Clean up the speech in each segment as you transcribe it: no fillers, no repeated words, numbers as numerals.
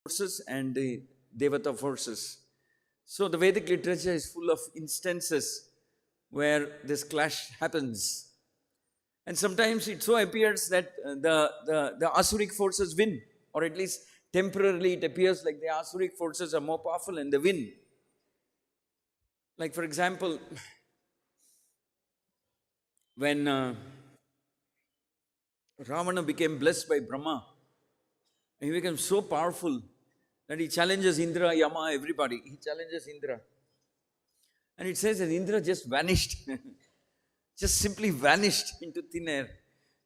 forces and the Devata forces. So the Vedic literature is full of instances where this clash happens. And sometimes it so appears that the Asuric forces win, or at least temporarily it appears like the Asuric forces are more powerful and they win. Like for example, when Ravana became blessed by Brahma, he became so powerful that he challenges Indra, Yama, everybody. He challenges Indra. And it says that Indra just vanished, just simply vanished into thin air,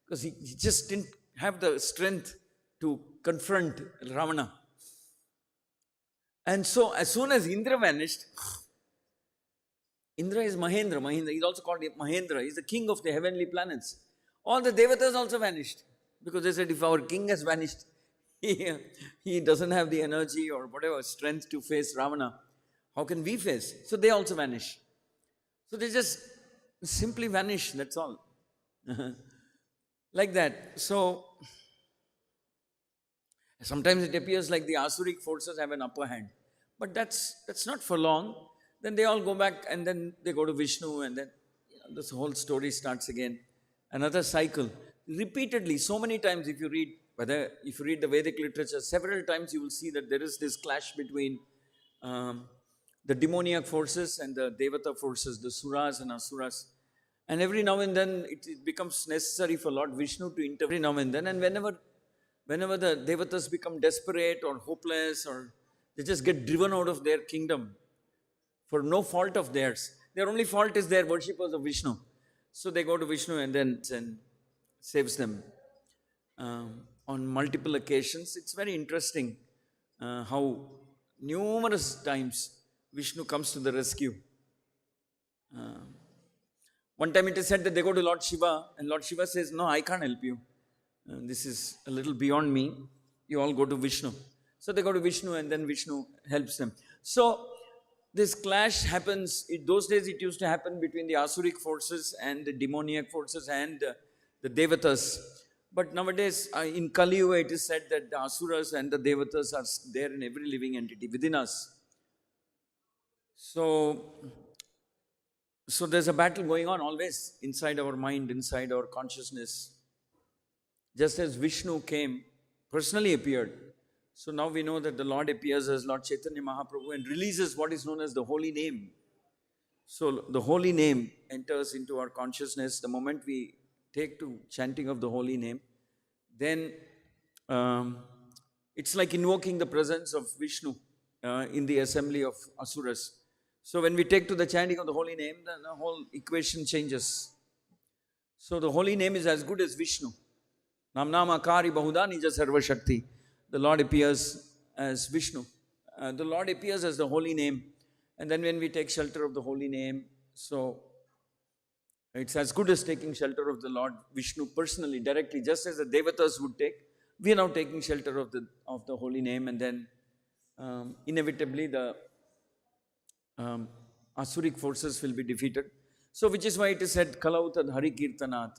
because he just didn't have the strength to confront Ravana. And so as soon as Indra vanished, Indra is Mahendra. Mahendra, he's also called Mahendra. He's the king of the heavenly planets. All the devatas also vanished, because they said if our king has vanished, he doesn't have the energy or whatever strength to face Ravana. How can we face? So they also vanish. So they just simply vanish, that's all. Like that. So sometimes it appears like the Asuric forces have an upper hand. But that's not for long. Then they all go back and then they go to Vishnu, and then this whole story starts again. Another cycle. Repeatedly, so many times if you read the Vedic literature, several times you will see that there is this clash between the demoniac forces and the Devata forces, the Suras and Asuras. And every now and then it becomes necessary for Lord Vishnu to intervene every now and then. And whenever the Devatas become desperate or hopeless, or they just get driven out of their kingdom for no fault of theirs. Their only fault is their worshippers of Vishnu. So they go to Vishnu and then saves them. On multiple occasions, it's very interesting how numerous times Vishnu comes to the rescue. One time it is said that they go to Lord Shiva, and Lord Shiva says, no, I can't help you. This is a little beyond me. You all go to Vishnu. So they go to Vishnu, and then Vishnu helps them. So this clash happens. In those days it used to happen between the Asuric forces and the demoniac forces and the Devatas. But nowadays in Kali Yuga it is said that the Asuras and the Devatas are there in every living entity within us. So there's a battle going on always inside our mind, inside our consciousness. Just as Vishnu came, personally appeared, so now we know that the Lord appears as Lord Chaitanya Mahaprabhu and releases what is known as the holy name. So the holy name enters into our consciousness the moment we take to chanting of the holy name. Then it's like invoking the presence of Vishnu in the assembly of Asuras. So when we take to the chanting of the holy name, then the whole equation changes. So the holy name is as good as Vishnu. Nam Nama Kari Bahuda Nija Sarva Shakti. The Lord appears as Vishnu. The Lord appears as the holy name. And then when we take shelter of the holy name, so it's as good as taking shelter of the Lord Vishnu personally, directly, just as the Devatas would take. We are now taking shelter of the holy name, and then inevitably the Asuric forces will be defeated. So which is why it is said, Kalautad Hari Kirtanat,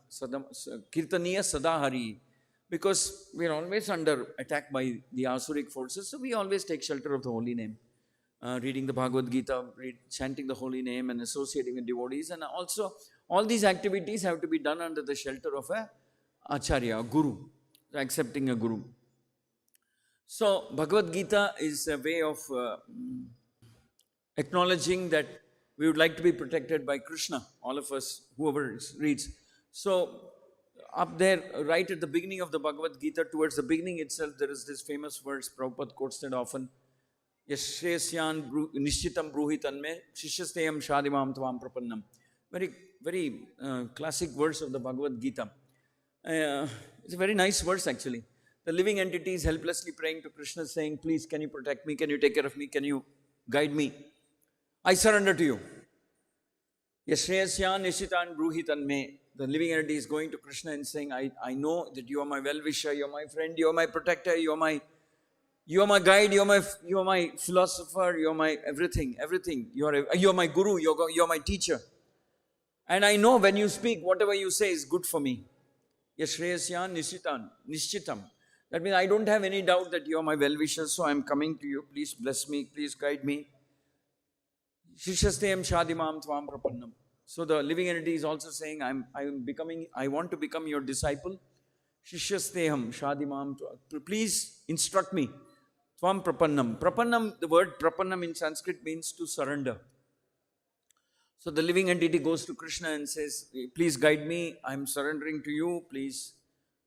Kirtaniya Sada Hari. Because we are always under attack by the Asuric forces, so we always take shelter of the holy name. Reading the Bhagavad Gita, chanting the holy name and associating with devotees. And also, all these activities have to be done under the shelter of a Acharya, a Guru, accepting a Guru. So, Bhagavad Gita is a way of acknowledging that we would like to be protected by Krishna, all of us, whoever reads. So, up there, right at the beginning of the Bhagavad Gita, towards the beginning itself, there is this famous verse, Prabhupada quotes it often. Yashreyasyan nishchitam bruhi tanme shishyasteyam shadimam tvam prapannam. Very, very classic verse of the Bhagavad Gita. It's a very nice verse actually. The living entity is helplessly praying to Krishna, saying, please, can you protect me? Can you take care of me? Can you guide me? I surrender to you. Yashreyasyan nishchitam bruhi tanme. The living entity is going to Krishna and saying, I know that you are my well-wisher, you are my friend, you are my protector, you are my guide, you are my philosopher, you are my everything. You are my guru, you are my teacher. And I know when you speak, whatever you say is good for me. Yashreyasyan nishchitam. That means I don't have any doubt that you are my well-wisher, so I am coming to you. Please bless me, please guide me. Shishasteyam shadimam tvam prapannam. So the living entity is also saying, I want to become your disciple. Shishasteham shadimam, please instruct me. Tvam prapannam. Prapannam, the word prapannam in Sanskrit means to surrender. So the living entity goes to Krishna and says, please guide me, I am surrendering to you, please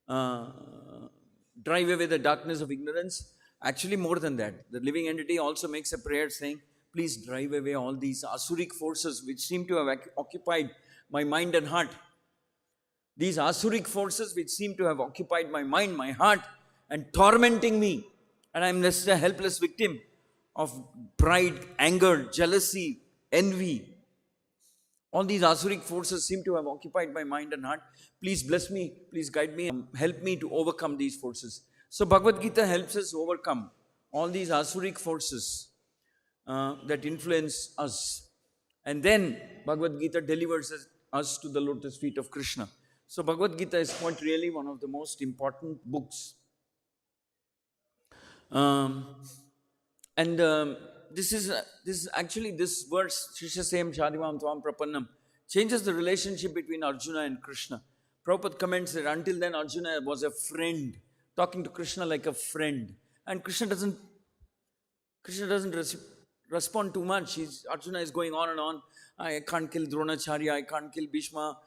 drive away the darkness of ignorance. Actually, more than that, the living entity also makes a prayer saying, please drive away all these asuric forces which seem to have occupied my mind and heart. These asuric forces which seem to have occupied my mind, my heart, and tormenting me. And I am just a helpless victim of pride, anger, jealousy, envy. All these asuric forces seem to have occupied my mind and heart. Please bless me, please guide me, help me to overcome these forces. So Bhagavad Gita helps us overcome all these asuric forces that influence us. And then Bhagavad Gita delivers us to the lotus feet of Krishna. So Bhagavad Gita is quite really one of the most important books. This is actually this verse, Shishasem Shadivam Tvam Prapannam, changes the relationship between Arjuna and Krishna. Prabhupada comments that until then Arjuna was a friend, talking to Krishna like a friend. And Krishna doesn't respond too much. Arjuna is going on and on. I can't kill Dronacharya, I can't kill Bhishma,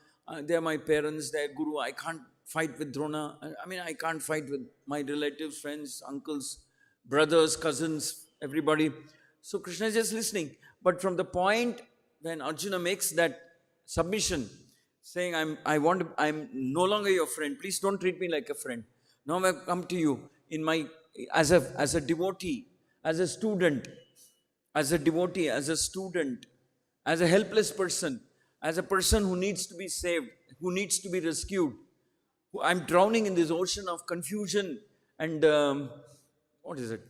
they are my parents, they are Guru, I can't fight with Drona. I can't fight with my relatives, friends, uncles, brothers, cousins, everybody. So Krishna is just listening. But from the point when Arjuna makes that submission, saying, I'm no longer your friend, please don't treat me like a friend. Now I've come to you as a devotee, as a student, as a devotee, as a student, as a helpless person, as a person who needs to be saved, who needs to be rescued. I'm drowning in this ocean of confusion and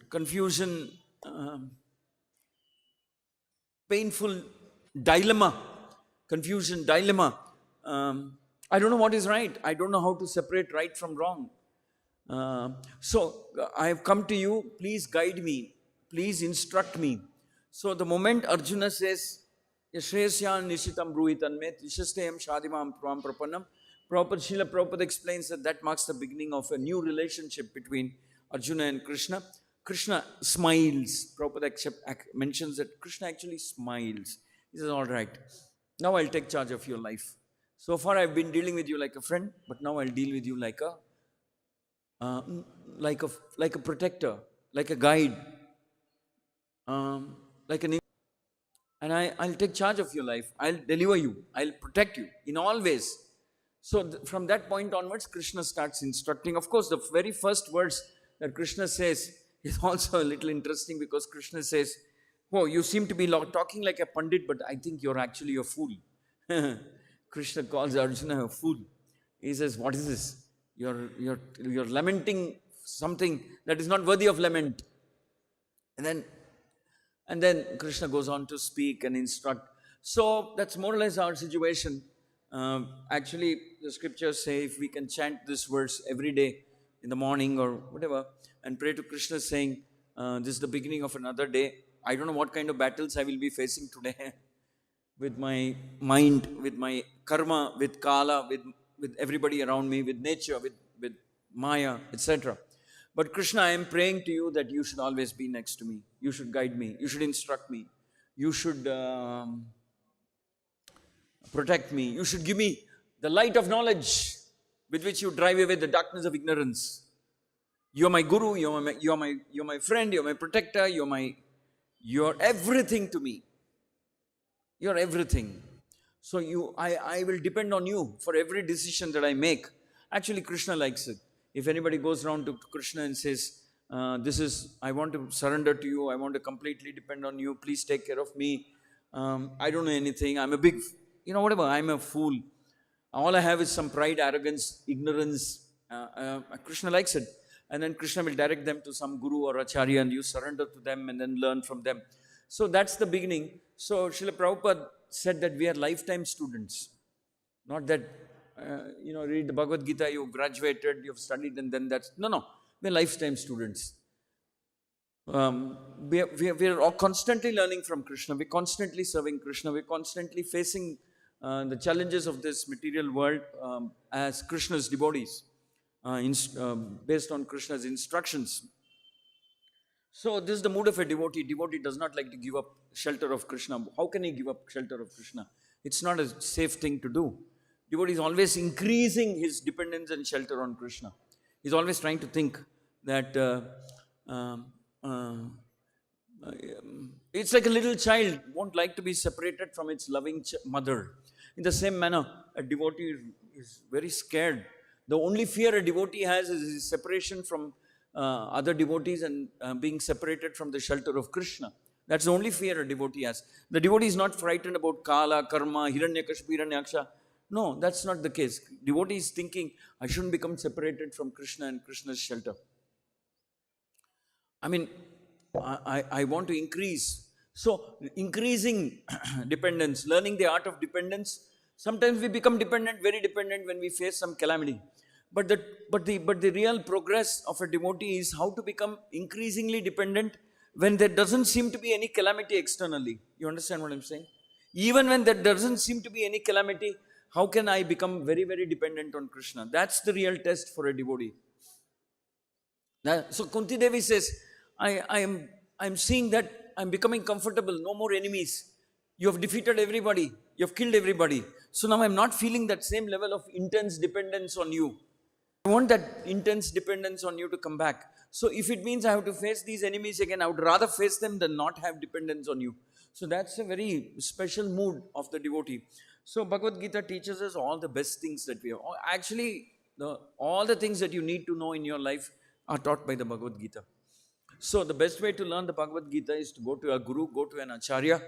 confusion, painful dilemma, confusion, dilemma. I don't know what is right. I don't know how to separate right from wrong. So I have come to you, please guide me, please instruct me. So the moment Arjuna says, Yashreyasyan nishitam bruhitanme, Yashasteyam shadimam tvam prapannam, Srila Prabhupada explains that marks the beginning of a new relationship between Arjuna and Krishna. Krishna smiles. Prabhupada mentions that Krishna actually smiles. He says, all right, now I'll take charge of your life. So far I've been dealing with you like a friend, but now I'll deal with you like a protector, like a guide, and I'll take charge of your life. I'll deliver you. I'll protect you in all ways. So from that point onwards, Krishna starts instructing. Of course, the very first words that Krishna says is also a little interesting, because Krishna says, oh, you seem to be talking like a pandit, but I think you're actually a fool. Krishna calls Arjuna a fool. He says, what is this? You're lamenting something that is not worthy of lament. And then Krishna goes on to speak and instruct. So that's more or less our situation. Actually, the scriptures say if we can chant this verse every day in the morning or whatever, and pray to Krishna saying, this is the beginning of another day. I don't know what kind of battles I will be facing today with my mind, with my karma, with kala, with everybody around me, with nature, with maya, etc. But Krishna, I am praying to you that you should always be next to me. You should guide me. You should instruct me. You should protect me. You should give me the light of knowledge with which you drive away the darkness of ignorance. You are my guru. You are my friend. You are my protector. You are everything to me. You are everything. So I will depend on you for every decision that I make. Actually, Krishna likes it. If anybody goes around to Krishna and says, I want to surrender to you, I want to completely depend on you, please take care of me, I don't know anything, I'm a big, whatever, I'm a fool, all I have is some pride, arrogance, ignorance, Krishna likes it. And then Krishna will direct them to some guru or acharya, and you surrender to them and then learn from them. So that's the beginning. So Srila Prabhupada said that we are lifetime students. Not that, read the Bhagavad Gita, you graduated, you've studied, and then that's... No. we're lifetime students. We are all constantly learning from Krishna. We're constantly serving Krishna. We're constantly facing the challenges of this material world as Krishna's devotees, based on Krishna's instructions. So this is the mood of a devotee. Devotee does not like to give up shelter of Krishna. How can he give up shelter of Krishna? It's not a safe thing to do. Devotee is always increasing his dependence and shelter on Krishna. He's always trying to think that it's like a little child won't like to be separated from its loving mother. In the same manner, a devotee is very scared. The only fear a devotee has is his separation from other devotees and being separated from the shelter of Krishna. That's the only fear a devotee has. The devotee is not frightened about Kala, Karma, Hiranyakashipu, Hiranyaksha. No, that's not the case. Devotee is thinking, I shouldn't become separated from Krishna and Krishna's shelter. I mean, I want to increase. So, increasing dependence, learning the art of dependence. Sometimes we become dependent, very dependent when we face some calamity. But the real progress of a devotee is how to become increasingly dependent when there doesn't seem to be any calamity externally. You understand what I'm saying? Even when there doesn't seem to be any calamity, how can I become very, very dependent on Krishna? That's the real test for a devotee. So Kunti Devi says, I'm seeing that I'm becoming comfortable, no more enemies. You have defeated everybody, you have killed everybody. So now I'm not feeling that same level of intense dependence on you. I want that intense dependence on you to come back. So if it means I have to face these enemies again, I would rather face them than not have dependence on you. So that's a very special mood of the devotee. So Bhagavad Gita teaches us all the best things that we have. Actually, all the things that you need to know in your life are taught by the Bhagavad Gita. So the best way to learn the Bhagavad Gita is to go to a guru, go to an acharya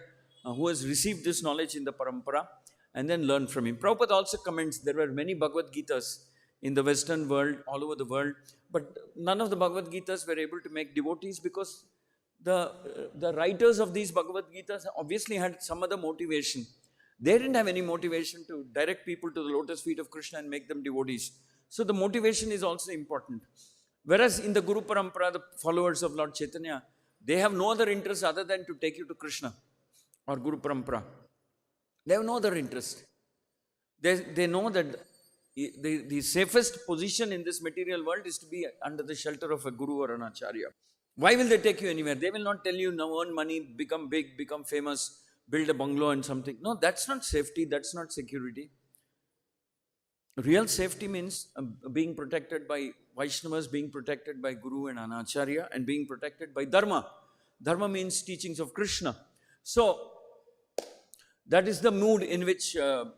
who has received this knowledge in the parampara, and then learn from him. Prabhupada also comments there were many Bhagavad Gitas in the Western world, all over the world, but none of the Bhagavad Gitas were able to make devotees because the writers of these Bhagavad Gitas obviously had some other motivation. They didn't have any motivation to direct people to the lotus feet of Krishna and make them devotees. So the motivation is also important. Whereas in the Guru Parampara, the followers of Lord Chaitanya, they have no other interest other than to take you to Krishna or Guru Parampara. They have no other interest. They know that the safest position in this material world is to be under the shelter of a Guru or an Acharya. Why will they take you anywhere? They will not tell you, now earn money, become big, become famous, build a bungalow and something. No, that's not safety, that's not security. Real safety means being protected by Vaishnavas, being protected by Guru and Anacharya, and being protected by Dharma. Dharma means teachings of Krishna. So, that is the mood in which the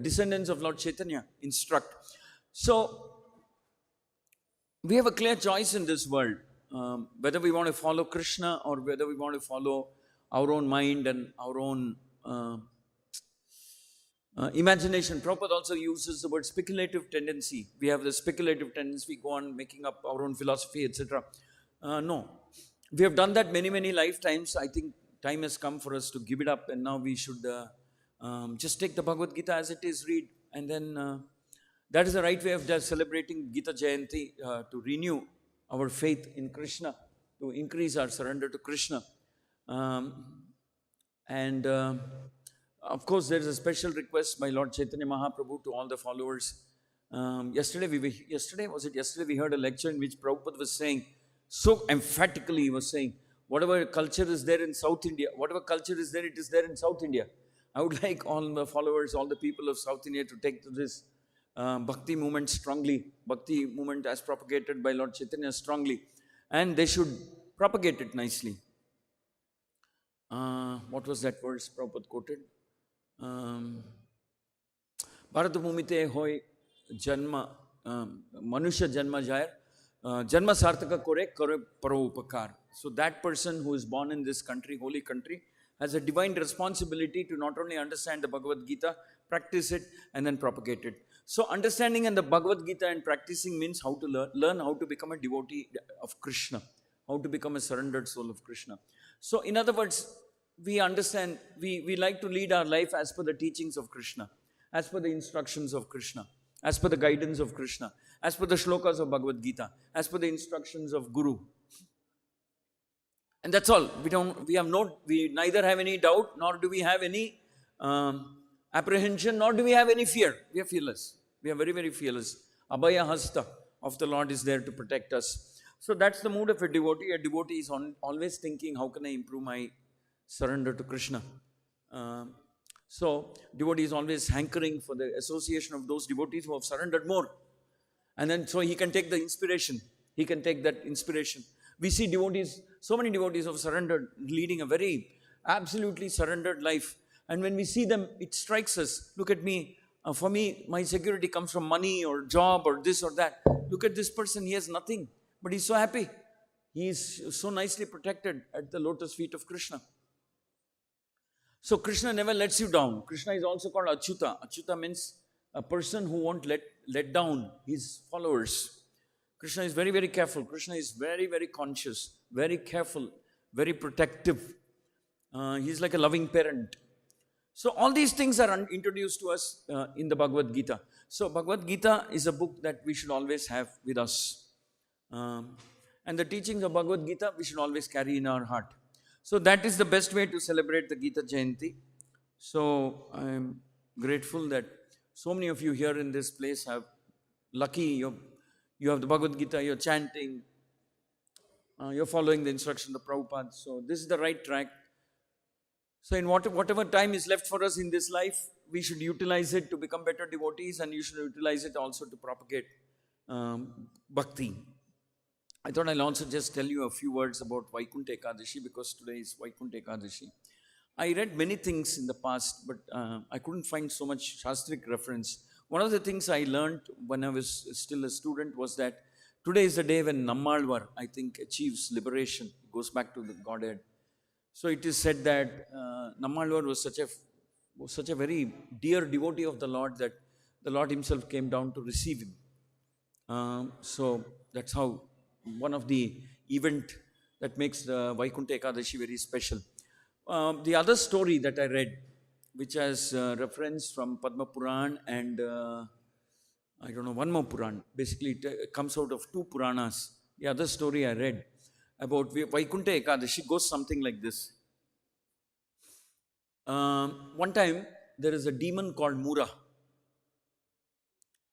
descendants of Lord Chaitanya instruct. So, we have a clear choice in this world, whether we want to follow Krishna or whether we want to follow our own mind and our own imagination. Prabhupada also uses the word speculative tendency. We have the speculative tendency, we go on making up our own philosophy, etc. No. We have done that many, many lifetimes. I think time has come for us to give it up, and now we should just take the Bhagavad Gita as it is, read, and then that is the right way of celebrating Gita Jayanti, to renew our faith in Krishna, to increase our surrender to Krishna. Of course, there is a special request by Lord Chaitanya Mahaprabhu to all the followers. Yesterday we heard a lecture in which Prabhupada was saying, so emphatically he was saying, whatever culture is there in South India, whatever culture is there, it is there in South India. I would like all the followers, all the people of South India to take to this Bhakti movement strongly, Bhakti movement as propagated by Lord Chaitanya strongly, and they should propagate it nicely. What was that verse Prabhupada quoted? Bharat Bhumite hoy janma, Manusha janma jayar, janma sarthaka kore paro upakar. So that person who is born in this country, holy country, has a divine responsibility to not only understand the Bhagavad Gita, practice it, and then propagate it. So understanding and the Bhagavad Gita and practicing means how to learn how to become a devotee of Krishna, how to become a surrendered soul of Krishna. So in other words, we understand, we like to lead our life as per the teachings of Krishna, as per the instructions of Krishna. as per the guidance of Krishna, as per the shlokas of Bhagavad Gita, as per the instructions of Guru. And that's all. We neither have any doubt, nor do we have any apprehension, nor do we have any fear. We are fearless. We are very, very fearless. Abhaya Hasta of the Lord is there to protect us. So that's the mood of a devotee. A devotee is always thinking, how can I improve my surrender to Krishna? So devotee is always hankering for the association of those devotees who have surrendered more. And then so he can take the inspiration. He can take that inspiration. We see devotees, so many devotees have surrendered, leading a very absolutely surrendered life. And when we see them, it strikes us. Look at me. For me, my security comes from money or job or this or that. Look at this person. He has nothing, but he's so happy. He is so nicely protected at the lotus feet of Krishna. So Krishna never lets you down. Krishna is also called Achyuta. Achyuta means a person who won't let down his followers. Krishna is very, very careful. Krishna is very, very conscious, very careful, very protective. He's like a loving parent. So all these things are introduced to us in the Bhagavad Gita. So Bhagavad Gita is a book that we should always have with us. And the teachings of Bhagavad Gita we should always carry in our heart. So that is the best way to celebrate the Gita Jayanti. So I am grateful that so many of you here in this place have lucky, you have the Bhagavad Gita, you're chanting, you're following the instruction of Prabhupada. So this is the right track. So in whatever time is left for us in this life, we should utilize it to become better devotees, and you should utilize it also to propagate bhakti. I thought I'll also just tell you a few words about Vaikuntha Ekadashi, because today is Vaikuntha Ekadashi. I read many things in the past, but I couldn't find so much Shastric reference. One of the things I learned when I was still a student was that today is the day when Nammalvar, I think, achieves liberation, goes back to the Godhead. So it is said that Nammalvar was such a very dear devotee of the Lord that the Lord himself came down to receive him. So that's how one of the event that makes the Vaikuntha Ekadashi very special. The other story that I read, which has reference from Padma Puran and I don't know, one more Puran. Basically, it comes out of two Puranas. The other story I read about Vaikuntha Ekadashi goes something like this. One time, there is a demon called Mura.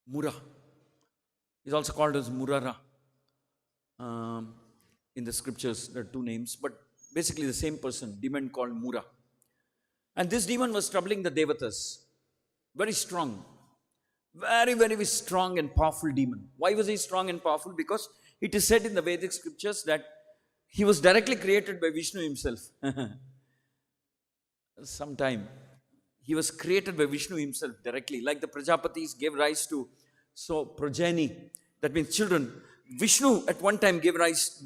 Mura. He's also called as Murara. In the scriptures, there are two names, but basically the same person, demon called Mura. And this demon was troubling the Devatas. Very strong. Very, very strong and powerful demon. Why was he strong and powerful? Because it is said in the Vedic scriptures that he was directly created by Vishnu himself. Sometime. He was created by Vishnu himself directly. Like the Prajapatis gave rise to progeny. That means children. Vishnu at one time gave rise,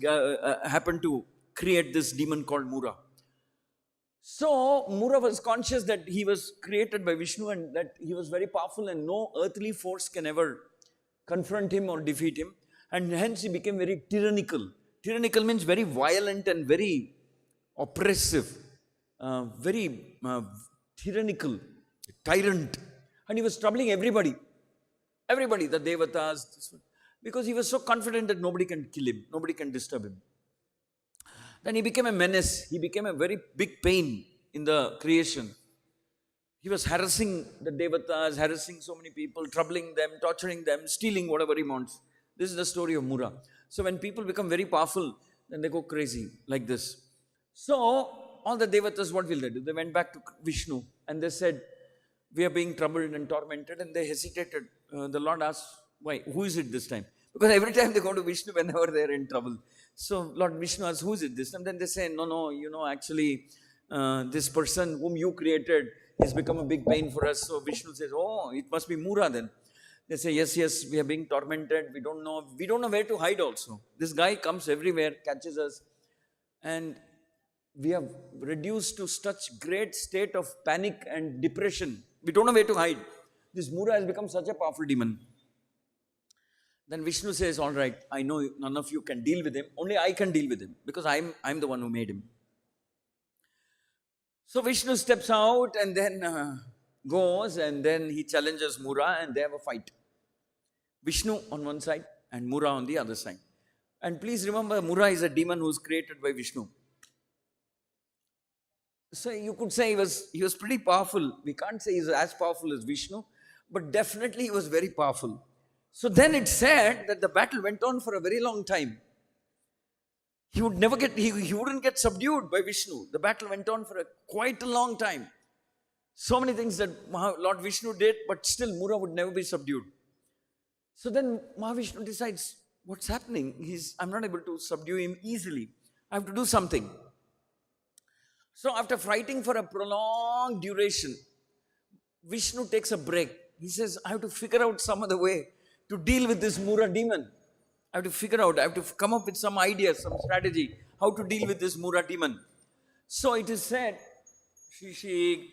happened to create this demon called Mura. So Mura was conscious that he was created by Vishnu and that he was very powerful and no earthly force can ever confront him or defeat him. And hence he became very tyrannical. Tyrannical means very violent and very oppressive, very tyrannical, tyrant. And he was troubling everybody, the Devatas, because he was so confident that nobody can kill him, nobody can disturb him. Then he became a menace. He became a very big pain in the creation. He was harassing the Devatas, harassing so many people, troubling them, torturing them, stealing whatever he wants. This is the story of Mura. So when people become very powerful, then they go crazy like this. So all the Devatas, what will they do? They went back to Vishnu and they said, we are being troubled and tormented, and they hesitated. The Lord asked, why? Who is it this time? Because every time they go to Vishnu whenever they are in trouble. So Lord Vishnu asks, who is it this time? Then they say, no, actually this person whom you created has become a big pain for us. So Vishnu says, oh, it must be Mura then. They say, yes, we are being tormented. We don't know where to hide also. This guy comes everywhere, catches us, and we have reduced to such great state of panic and depression. We don't know where to hide. This Mura has become such a powerful demon. Then Vishnu says, all right, I know none of you can deal with him. Only I can deal with him because I'm the one who made him. So Vishnu steps out and then goes and then he challenges Mura and they have a fight. Vishnu on one side and Mura on the other side. And please remember, Mura is a demon who is created by Vishnu. So you could say he was pretty powerful. We can't say he's as powerful as Vishnu, but definitely he was very powerful. So then it said that the battle went on for a very long time. He wouldn't get subdued by Vishnu. The battle went on for quite a long time. So many things that Lord Vishnu did, but still Mura would never be subdued. So then Mahavishnu decides, what's happening? I'm not able to subdue him easily. I have to do something. So after fighting for a prolonged duration, Vishnu takes a break. He says, I have to figure out some other way to deal with this Mura demon. I have to come up with some idea, some strategy, how to deal with this Mura demon. So it is said, Shri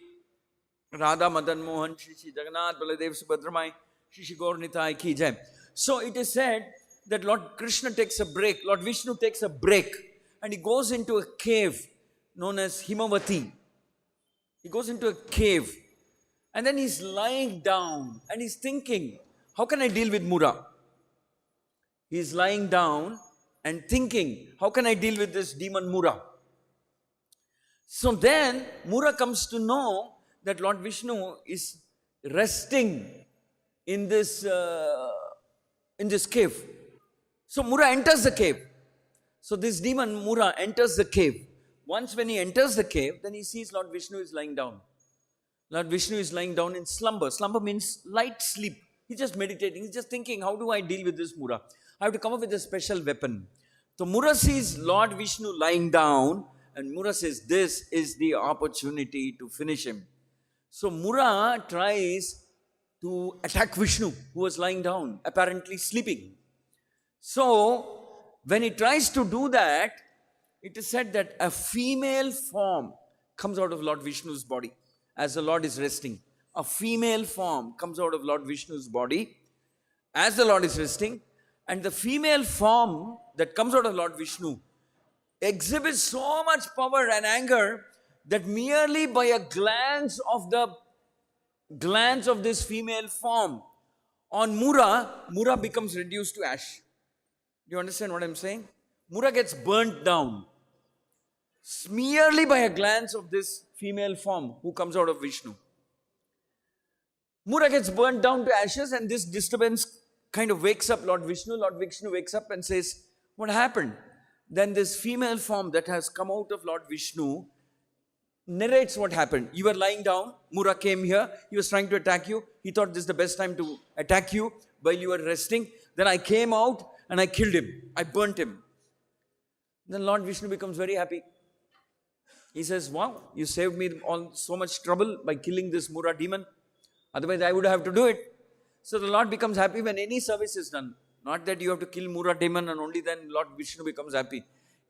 Radha Madan Mohan, Shri Jagannath Baladev Subhadramai, Shri Gaur Nitai Ki Jai. So it is said that Lord Krishna takes a break, Lord Vishnu takes a break, and he goes into a cave known as Himavati. He goes into a cave, and then he's lying down, and he's thinking, how can I deal with Mura? He's lying down and thinking, how can I deal with this demon Mura? So then Mura comes to know that Lord Vishnu is resting in this cave. So Mura enters the cave. So this demon Mura enters the cave. Once when he enters the cave, then he sees Lord Vishnu is lying down. Lord Vishnu is lying down in slumber. Slumber means light sleep. He's just meditating. He's just thinking, how do I deal with this Mura? I have to come up with a special weapon. So Mura sees Lord Vishnu lying down, and Mura says, this is the opportunity to finish him. So Mura tries to attack Vishnu, who was lying down, apparently sleeping. So when he tries to do that, it is said that a female form comes out of Lord Vishnu's body as the Lord is resting. A female form comes out of Lord Vishnu's body as the Lord is resting. And the female form that comes out of Lord Vishnu exhibits so much power and anger that merely by a glance of this female form on Mura becomes reduced to ash. Do you understand what I'm saying? Mura gets burnt down merely by a glance of this female form who comes out of Vishnu. Mura gets burnt down to ashes, and this disturbance kind of wakes up Lord Vishnu. Lord Vishnu wakes up and says, what happened? Then this female form that has come out of Lord Vishnu narrates what happened. You were lying down, Mura came here, he was trying to attack you. He thought this is the best time to attack you while you were resting. Then I came out and I killed him. I burnt him. Then Lord Vishnu becomes very happy. He says, wow, you saved me so much trouble by killing this Mura demon. Otherwise I would have to do it. So the Lord becomes happy when any service is done. Not that you have to kill Mura demon and only then Lord Vishnu becomes happy.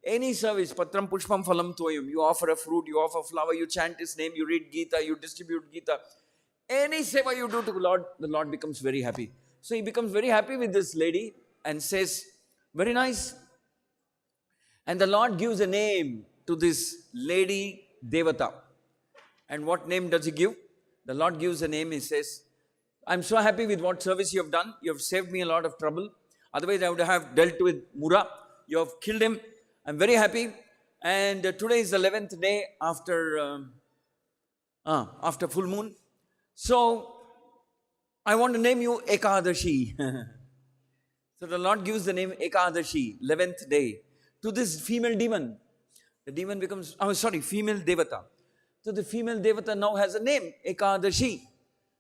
Any service, Patram Pushpam Phalam Toyam, you offer a fruit, you offer a flower, you chant his name, you read Gita, you distribute Gita. Any seva you do to Lord, the Lord becomes very happy. So he becomes very happy with this lady and says, very nice. And the Lord gives a name to this lady Devata. And what name does he give? The Lord gives a name. He says, I'm so happy with what service you have done. You have saved me a lot of trouble. Otherwise, I would have dealt with Mura. You have killed him. I'm very happy. And today is the 11th day after full moon. So, I want to name you Ekadashi. So the Lord gives the name Ekadashi, 11th day, to this female demon. The demon becomes, female Devata. So the female Devata now has a name, Ekadashi.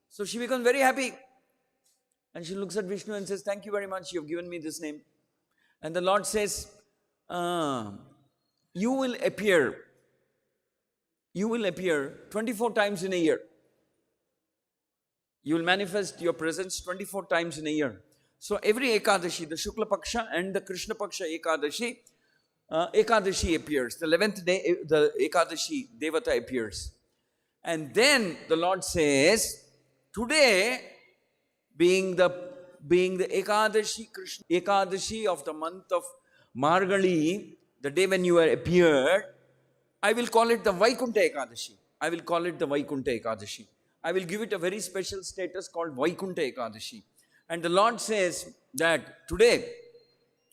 So she becomes very happy. And she looks at Vishnu and says, thank you very much, you have given me this name. And the Lord says, you will appear 24 times in a year. You will manifest your presence 24 times in a year. So every Ekadashi, the Shukla Paksha and the Krishna Paksha Ekadashi appears. The 11th day, the Ekadashi Devata appears. And then the Lord says, today, being the Ekadashi, Krishna Ekadashi of the month of Margali, the day when you appeared, I will call it the Vaikuntha Ekadashi. I will give it a very special status called Vaikuntha Ekadashi. And the Lord says that today,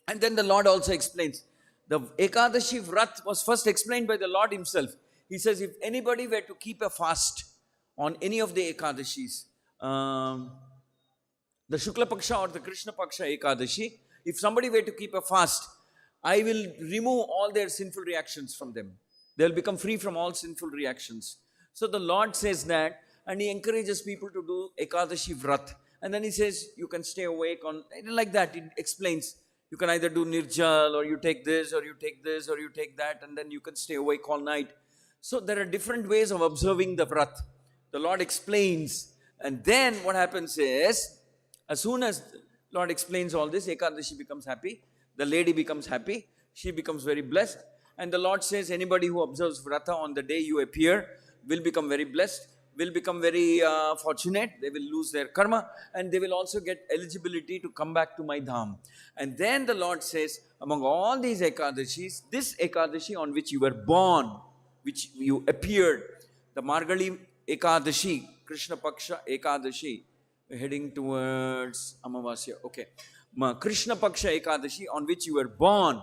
and then the Lord also explains, the Ekadashi Vrat was first explained by the Lord himself. He says, if anybody were to keep a fast on any of the Ekadashis, the Shukla Paksha or the Krishna Paksha Ekadashi, if somebody were to keep a fast, I will remove all their sinful reactions from them. They will become free from all sinful reactions. So the Lord says that, and He encourages people to do Ekadashi Vrat. And then He says, you can stay awake on, like that. It explains, you can either do Nirjal, or you take this, or you take this, or you take that, and then you can stay awake all night. So there are different ways of observing the Vrat. The Lord explains, and then what happens is, as soon as Lord explains all this, Ekadashi becomes happy, the lady becomes happy, she becomes very blessed, and the Lord says, anybody who observes Vrata on the day you appear will become very blessed, will become very fortunate, they will lose their karma, and they will also get eligibility to come back to my dham. And then the Lord says, among all these Ekadashis, this Ekadashi on which you were born, which you appeared, the Margali Ekadashi, Krishna Paksha Ekadashi, heading towards Amavasya, okay. Krishna Paksha Ekadashi on which you were born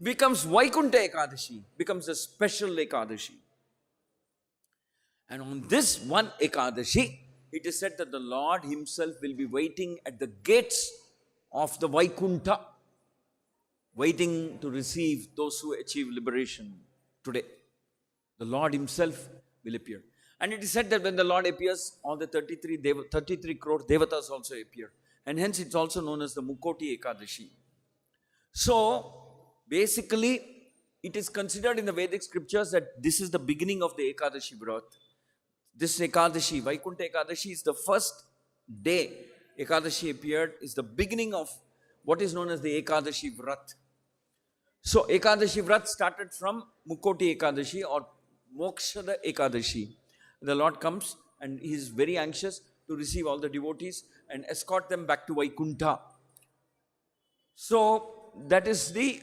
becomes Vaikuntha Ekadashi, becomes a special Ekadashi. And on this one Ekadashi, it is said that the Lord himself will be waiting at the gates of the Vaikuntha, waiting to receive those who achieve liberation today. The Lord himself will appear. And it is said that when the Lord appears, all the 33 crore devatas also appear. And hence it's also known as the Mukoti Ekadashi. So, basically, it is considered in the Vedic scriptures that this is the beginning of the Ekadashi Vrat. This Ekadashi, Vaikuntha Ekadashi, is the first day Ekadashi appeared, is the beginning of what is known as the Ekadashi Vrat. So, Ekadashi Vrat started from Mukoti Ekadashi or Mokshada Ekadashi. The Lord comes and He is very anxious to receive all the devotees and escort them back to Vaikuntha. So, that is the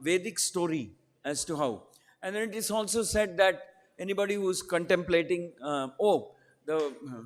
Vedic story as to how. And then it is also said that anybody who is contemplating, the